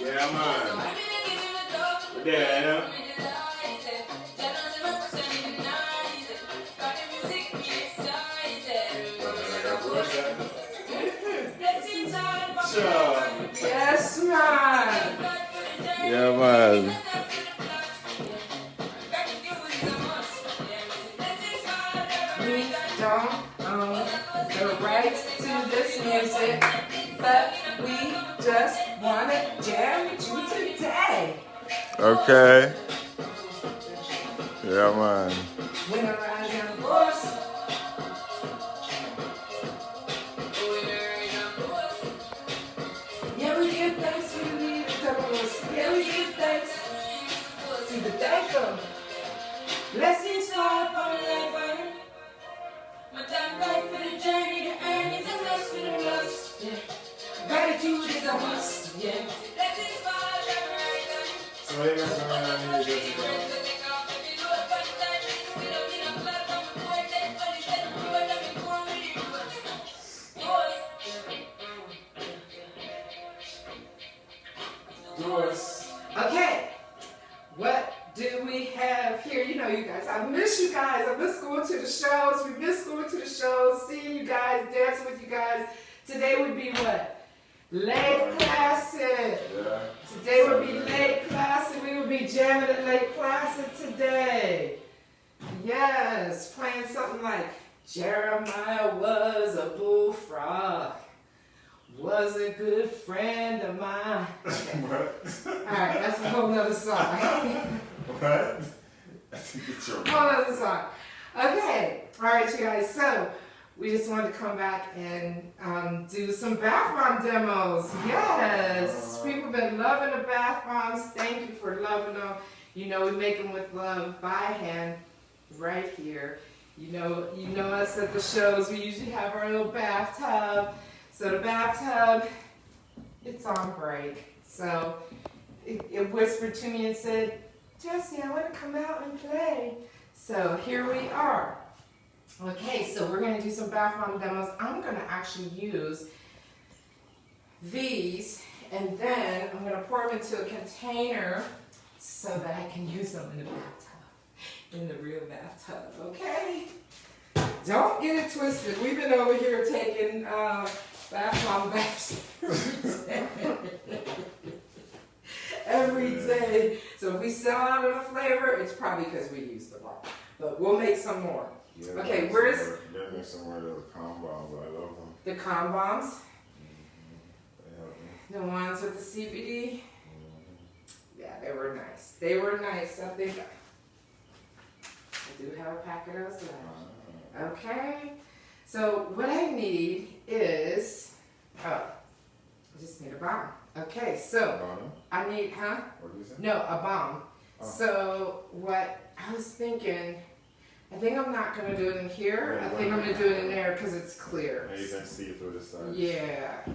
Yeah, man. Yeah. Sure. Yes, man. Yeah, man. We don't own the rights to this music, but we just want to jam with you today. Okay. Yeah, man. When I rise and force. Yeah, we give thanks, we need the devils. Yeah, we give thanks to the thankful. Blessings fall upon life. My time right for the journey, the earnings and rest for the lust. Yeah. Gratitude is a must. Yeah. Blessings fall upon So what are you guys going on here, Jessica? Doors. Okay. What do we have here? You know, you guys, I miss you guys. I miss going to the shows. We miss going to the shows, seeing you guys, dancing with you guys. Today would be what? Lake Placid. Yeah. Today would be Lake Placid. We would be jamming at Lake Placid today. Yes, playing something like Jeremiah was a bullfrog, was a good friend of mine. Okay. What? Alright, that's a whole nother song. What? I think it's your. Whole nother song. Okay, alright, you guys, so we just wanted to come back and do some bath bomb demos. Yes, people have been loving the bath bombs. Thank you for loving them. You know, we make them with love by hand right here. You know us at the shows, we usually have our little bathtub. So the bathtub, it's on break. So it whispered to me and said, Jessie, I want to come out and play. So here we are. Okay, so we're going to do some bath bomb demos. I'm going to actually use these, and then I'm going to pour them into a container so that I can use them in the bathtub, in the real bathtub, okay? Don't get it twisted. We've been over here taking bath bomb baths every day. So if we sell out of the flavor, it's probably because we used the bomb. But we'll make some more. Yeah, Okay, where's There's somewhere of those combos. I love them. the calm bombs? They help me. The ones with the CBD? Yeah, they were nice. They were nice. I think I do have a pack of those left. Okay. So what I need is, I just need a bomb. Okay, so Donna? I need, huh? What did you say? No, a bomb. Oh. So what I was thinking, I think I'm not going to do it in here. I think I'm going to do it in there because it's clear. Yeah, you can see through the side. Yeah.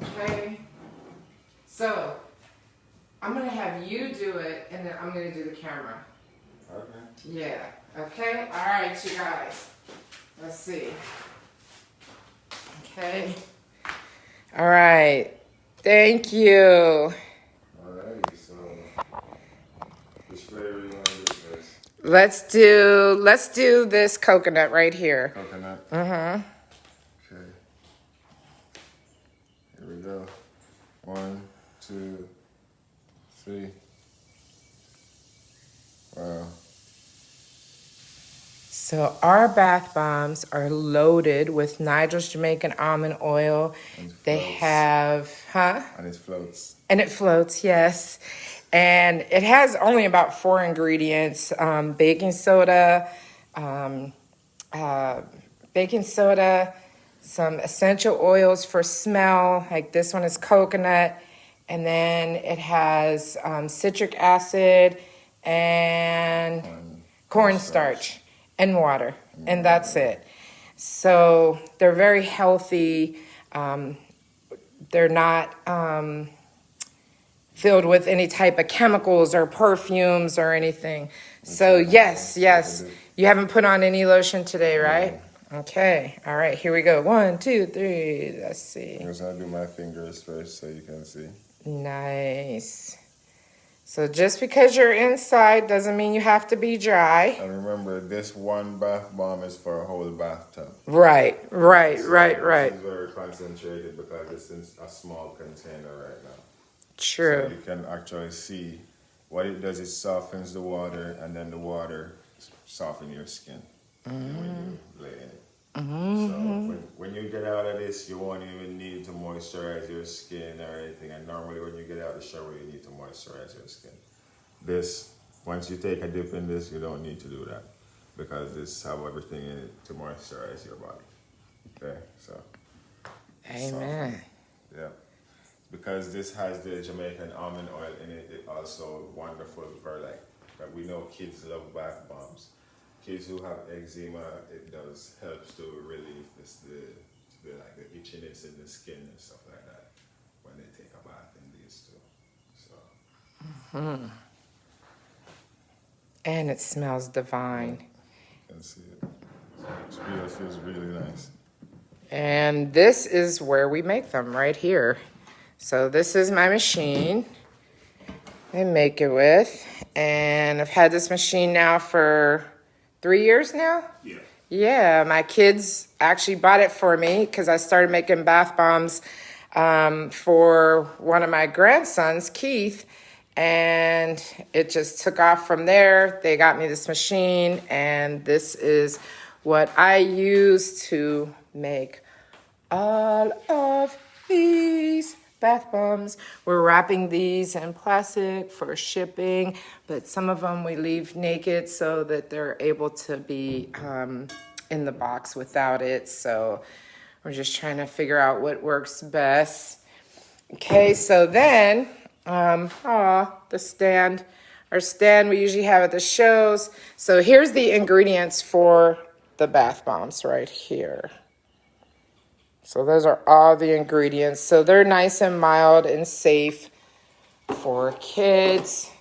Okay. So I'm going to have you do it, and then I'm going to do the camera. Okay. Yeah. Okay. All right, you guys. Let's see. Okay. All right. Thank you. Alright, so which flavor you want to do first? Let's do this coconut right here. Coconut. Mm-hmm. Okay. Here we go. 1, 2, 3. Wow. So our bath bombs are loaded with Nigel's Jamaican almond oil. And They floats. have, And it floats. And it floats, yes. And it has only about 4 ingredients: baking soda, some essential oils for smell, like this one is coconut, and then it has citric acid and cornstarch and water, and that's it. So they're very healthy. They're not filled with any type of chemicals or perfumes or anything. So yes, you haven't put on any lotion today, right? Okay, all right, here we go. 1, 2, 3, let's see. I'm just gonna do my fingers first so you can see. Nice. So just because you're inside doesn't mean you have to be dry. And remember, this one bath bomb is for a whole bathtub. Right. This is very concentrated because it's in a small container right now. True. So you can actually see what it does. It softens the water, and then the water softens your skin when you lay in it. So when you get out of this, you won't even need to moisturize your skin or anything. And normally when you get out of the shower, you need to moisturize your skin. This, once you take a dip in this, you don't need to do that because this have everything in it to moisturize your body. Okay, so. Amen. Yeah. Because this has the Jamaican almond oil in it, it's also wonderful for like we know kids love bath bombs. Kids who have eczema, it does helps to relieve the itchiness in the skin and stuff like that when they take a bath in these too. So. And it smells divine. You can see it. It feels really nice. And this is where we make them, right here. So this is my machine I make it with. And I've had this machine now for 3 years now. Yeah. Yeah, my kids actually bought it for me because I started making bath bombs for one of my grandsons, Keith. And it just took off from there. They got me this machine, and this is what I use to make all of these bath bombs. We're wrapping these in plastic for shipping, but some of them we leave naked so that they're able to be in the box without it. So we're just trying to figure out what works best. Okay, so then, the stand. Our stand we usually have at the shows. So here's the ingredients for the bath bombs right here. So those are all the ingredients. So they're nice and mild and safe for kids.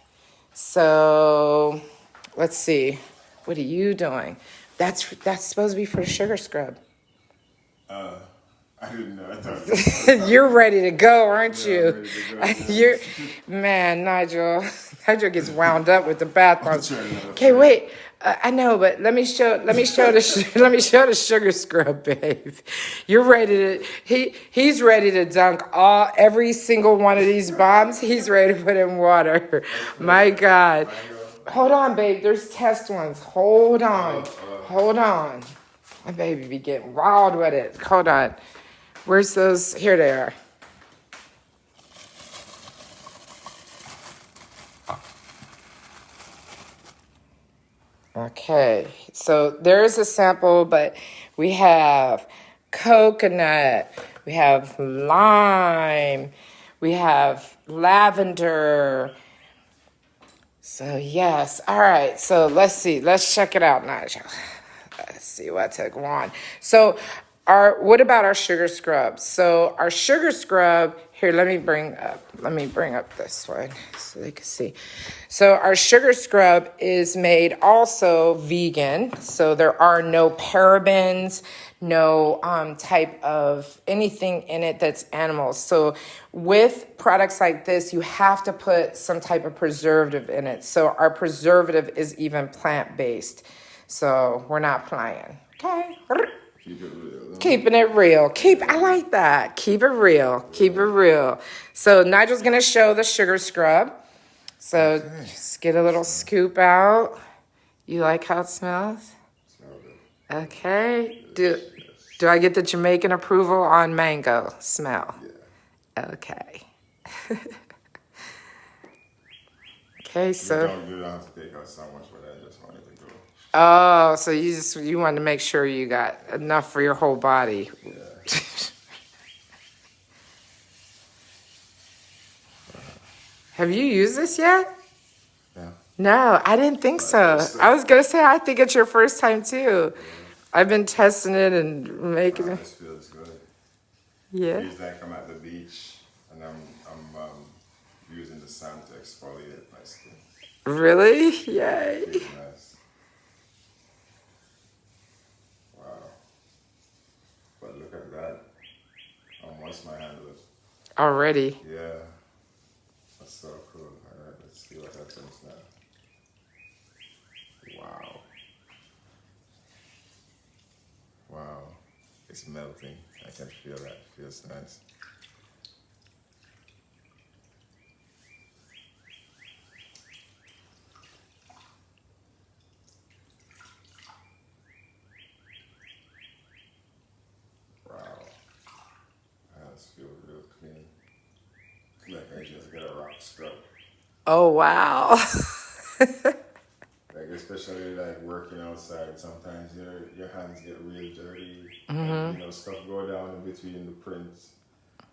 So let's see. What are you doing? That's supposed to be for the sugar scrub. I didn't know. I thought You're ready to go, aren't you? I'm ready to go. Man, Nigel gets wound up with the bath bombs. trying to- Okay, wait. I know, but let me show the sugar scrub, babe. You're ready to. He's ready to dunk every single one of these bombs. He's ready to put in water. My God. Hold on, babe. There's test ones. Hold on. My baby be getting wild with it. Hold on. Where's those? Here they are. Okay, so there's a sample, but we have coconut, we have lime, we have lavender. So yes, all right, so let's see. Let's check it out, Nigel. Let's see what took one. So what about our sugar scrub? So our sugar scrub, here, let me bring up this one so they can see. So our sugar scrub is made also vegan. So there are no parabens, no type of anything in it that's animals. So with products like this, you have to put some type of preservative in it. So our preservative is even plant-based. So we're not playing. Okay. Keep it real. Keeping it real. I like that. Keep it real. So Nigel's going to show the sugar scrub. So just get a little scoop out. You like how it smells? Smell good. Okay. Do I get the Jamaican approval on mango smell? Yeah. Okay. Okay, so. You don't have to take out so much for that. I just wanted to go. Oh, so you wanted to make sure you got enough for your whole body. Yeah. Have you used this yet? Yeah. No, I didn't think so. I was gonna say I think it's your first time too. I've been testing it and making it. This feels good. Yeah. Feels like I'm at the beach and I'm using the sun to exfoliate my skin. Really? Yay. Feels nice. Wow. But look at that. I moist my hand with. Already. Yeah. That's so cool. All right, let's see what happens now. Wow. Wow. It's melting. I can feel that. It feels nice. Wow. That feels real clean. Like I just got a rock scrub. Oh, wow. Like especially like working outside, sometimes your hands get real dirty. And, stuff go down in between the prints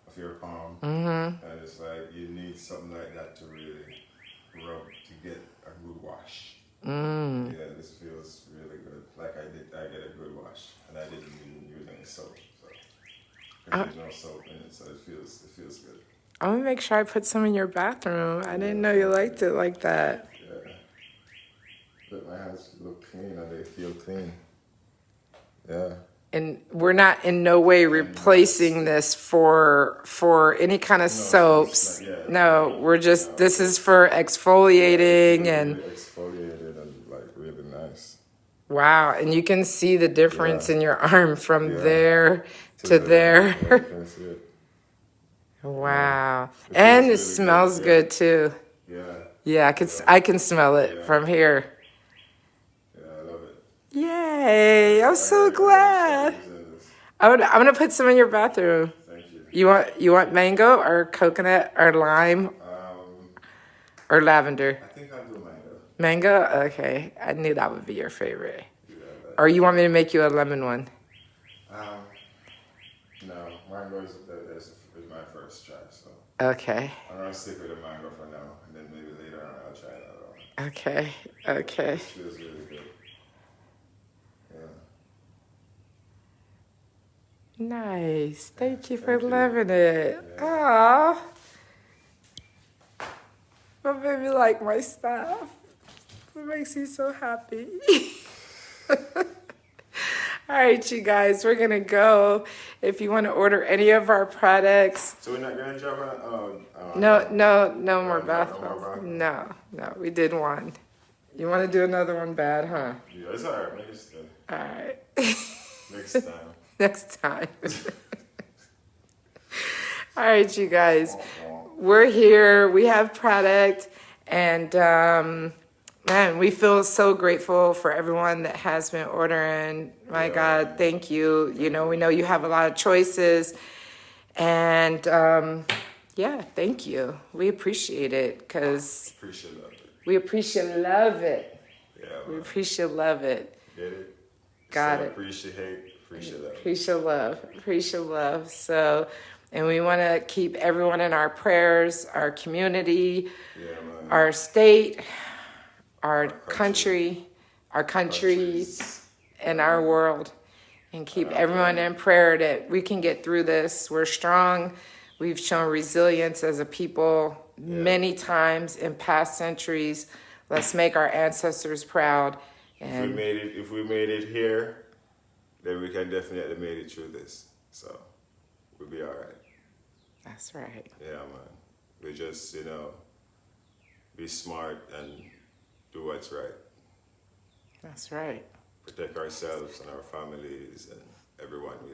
of your palm. And it's like you need something like that to really rub to get a good wash. Yeah, this feels really good. Like I get a good wash, and I didn't even use any soap. So there's no soap in it, so it feels good. I'm gonna make sure I put some in your bathroom. I didn't know you liked it like that. Yeah. But my hands look clean and they feel clean. Yeah. And we're not in no way replacing this for any kind of soaps. No, we're just, this is for exfoliating and really exfoliated and like really nice. wow. And you can see the difference in your arm from there to there. Yeah, you can see it. Wow. It And it really smells good too. Yeah. Yeah, I can smell it from here. Yeah, I love it. Yay! I'm so glad. I'm gonna put some in your bathroom. Thank you. You want mango or coconut or lime or lavender? I think I'll do mango. Mango? Okay. I knew that would be your favorite. Yeah, Or you want me to make you a lemon one? no, mango is my first try, so Okay. I'm gonna stick with the mango for now, and then maybe later on I'll try that one. Okay. Okay. This feels really good. Yeah. Nice. Thank you for Thank you. loving it. Yeah. Aww. My baby like my stuff. It makes me so happy. All right, you guys, we're going to go. If you want to order any of our products. So we're not gonna drop on? No more bath no more bombs. bath? No, we did one. You want to do another one bad, huh? Yeah, it's alright. Make it stay. All right. Next time. Next time. All right, you guys. We're here. We have product. And, man, we feel so grateful for everyone that has been ordering. My God, thank you. You know, we know you have a lot of choices. And, yeah, thank you. We appreciate it because Appreciate it. we appreciate love it. Yeah, We man. appreciate love it. Get it? Got So it. Appreciate that. Appreciate love. So, and we want to keep everyone in our prayers, our community, Yeah, man. our state, our country, our countries, and our world. And keep everyone in prayer that we can get through this. We're strong. We've shown resilience as a people many times in past centuries. Let's make our ancestors proud. And If we made it here, then we can definitely made it through this. So we'll be all right. that's right. Yeah, man. We just, be smart and do what's right. That's right. Protect ourselves and our families and everyone we